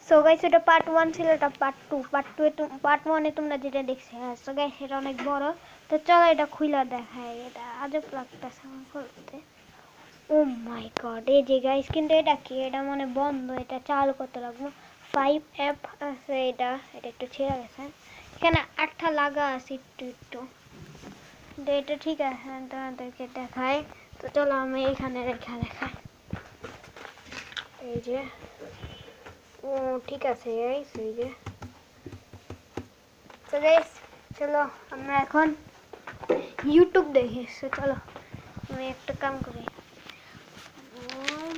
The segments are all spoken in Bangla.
সো গাইস এটা পার্ট 1 ছিল, এটা পার্ট 2। পার্ট 1 এ তোমরা যেটা দেখছো, হ্যাঁ সো গাইস এটা অনেক বড়। তো চলো এটা খুলে দেখাই, এটা আজব লাগতেছে আমার খুলতে। ও মাই গড, এই যে গাইস, কিন্তু এটা কি, এটা মানে বন্ধ, এটা চালু করতে লাগবে। 5F আছে, এটা একটু ছেড়ে গেছে, এখানে আঠা লাগা আছে একটু একটু, কিন্তু এটা ঠিক আছে, তোমাদেরকে দেখাই। তো চলো আমি এখানে রেখে দেখাই, এই যে। ও ঠিক আছে গাইস, এই যে। তো গাইস চলো আমরা এখন ইউটিউব দেখি। তো চলো আমি একটা কাম করি,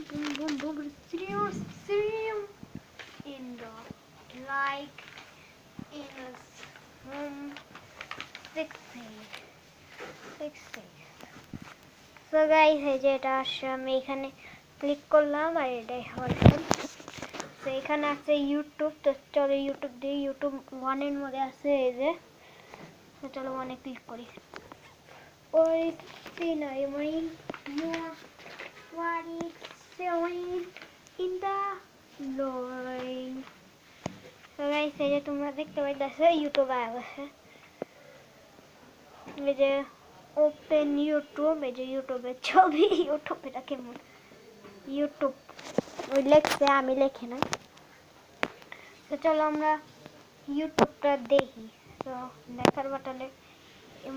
boom boom boom stream in the like in a six. So guys এই যে এটা আসছে, আমি এখানে ক্লিক করলাম আর এটাই হচ্ছে। তো এখানে আছে ইউটিউব, তো চলো ইউটিউব দিয়ে, ইউটিউব 1 এর মধ্যে আছে এই যে। তো চলো 1 এ ক্লিক করি। What is scenery? What is showing in the line? So guys এই যে তোমরা দেখতে পাইতেছো ইউটিউব আছে, এই যে ওপেন ইউটিউব, এই যে ইউটিউবের ছবি। ইউটিউব এটা কেমন, ইউটিউব ওই লেখছে, আমি লেখি না। তো চলো আমরা ইউটিউবটা দেখি। তো দেখার বাটনে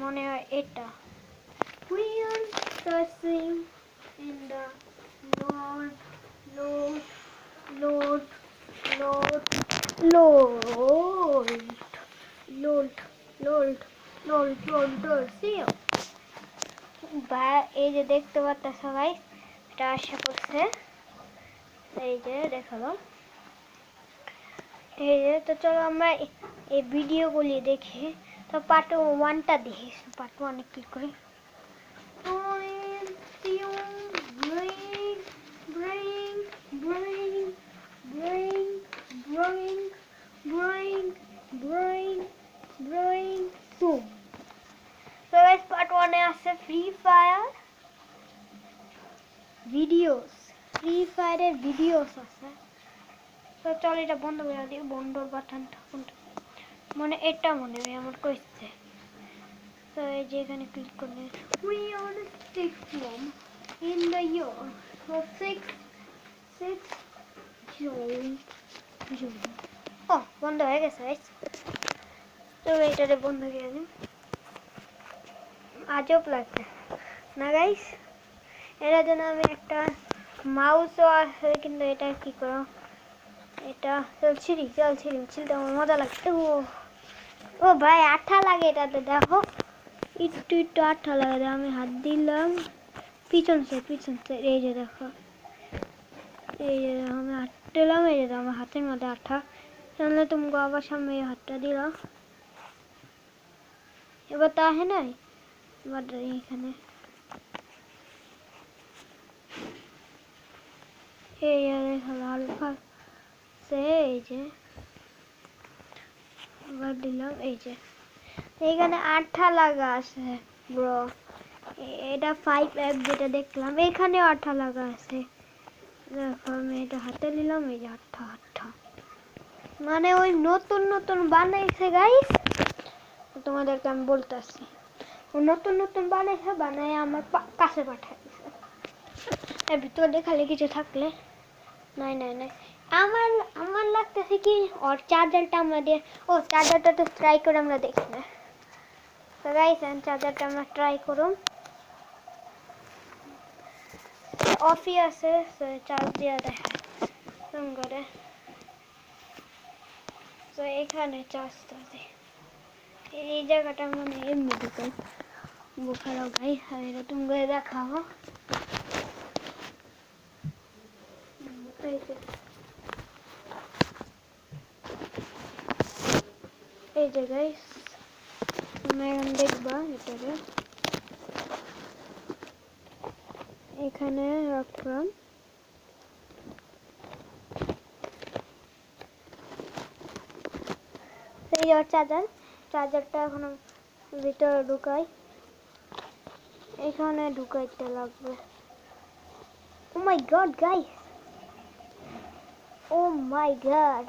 মনে হয় এটা, we are searching in the load load load load load load load load load see বা এই যে দেখতে পাচ্ছ গাইস, এটা আশা করছে, এই যে দেখালো, এই যে। তো চলো আমরা এই ভিডিওগুলি দেখি। তো পার্ট 1টা দেখি, পার্ট 1 এ ক্লিক করি। পার্ট 1 এ আছে ফ্রি ফায়ার ভিডিওস, ফ্রি ফায়ারের ভিডিওস আছে। তো চল এটা বন্ধ করে দিই, বন্ধর বাটনটা কোনটা, মানে এটা মনে হয় আমার কইছে। তো এই যে এখানে ক্লিক করলে we are the sixth one in the year, so six June. ও বন্ধ হয়ে গেছে গাইস। তো এটারে বন্ধ করে দিই, আজব লাগছে না গাইস। এটার জন্য আমি একটা মাউসও আছে, কিন্তু এটা কি করো, এটা ছিলতে আমার মজা লাগছে। ও ভাই আঠা লাগে এটাতে, দেখো একটু একটু আঠা লাগে, আমি হাত দিলাম পিছন সাইড, এই যে দেখো, এই যে আমি হাত দিলাম, এই যে আমার হাতের মধ্যে আঠা, তাহলে তুমি আবার সামনে হাতটা দিলাম, এবার তা হ্যাঁ নাই, এবার এখানে এই দেখো হালকা সে, এই যে এবার দিলাম, এই যে এইখানে আঠা লাগা আছে ব্রো। এটা 5F যেটা দেখলাম, এখানেও আঠা লাগা আছে, দেখো আমি এটা হাতে নিলাম, এই যে আঠা আঠা, মানে ওই নতুন নতুন বানাইছে গাইস। তোমাদেরকে আমি বলতেছি, ও নতুন নতুন বানাইছে, বানাই আমার কাছে পাঠাই দিছে। এর ভিতরে দেখালে কিছু থাকলে নাই নাই নাই, আমার আমার লাগতেছে কি ওর চার্জারটা আমরা দিয়ে, ও চার্জারটা তো ট্রাই করে আমরা দেখি না। তো গাইস চার্জারটা আমরা ট্রাই করুন, অফই আছে, চার্জ দিয়ে দেখা করে। তো এখানে চার্জটা দিই, এই জায়গাটা মানে এমনি ঢুকাই বোখারো গাইস, আর এটা তুমি দেখাবো। এই যে গাইস তুমি এখন দেখবা এটারে, এখানে রাখলাম, এই যে চার্জারটা এখন ভিতরে ঢুকাই, এখানে ঢুকাইতে লাগবে। ও মাই গড গাইস, ও মাই গড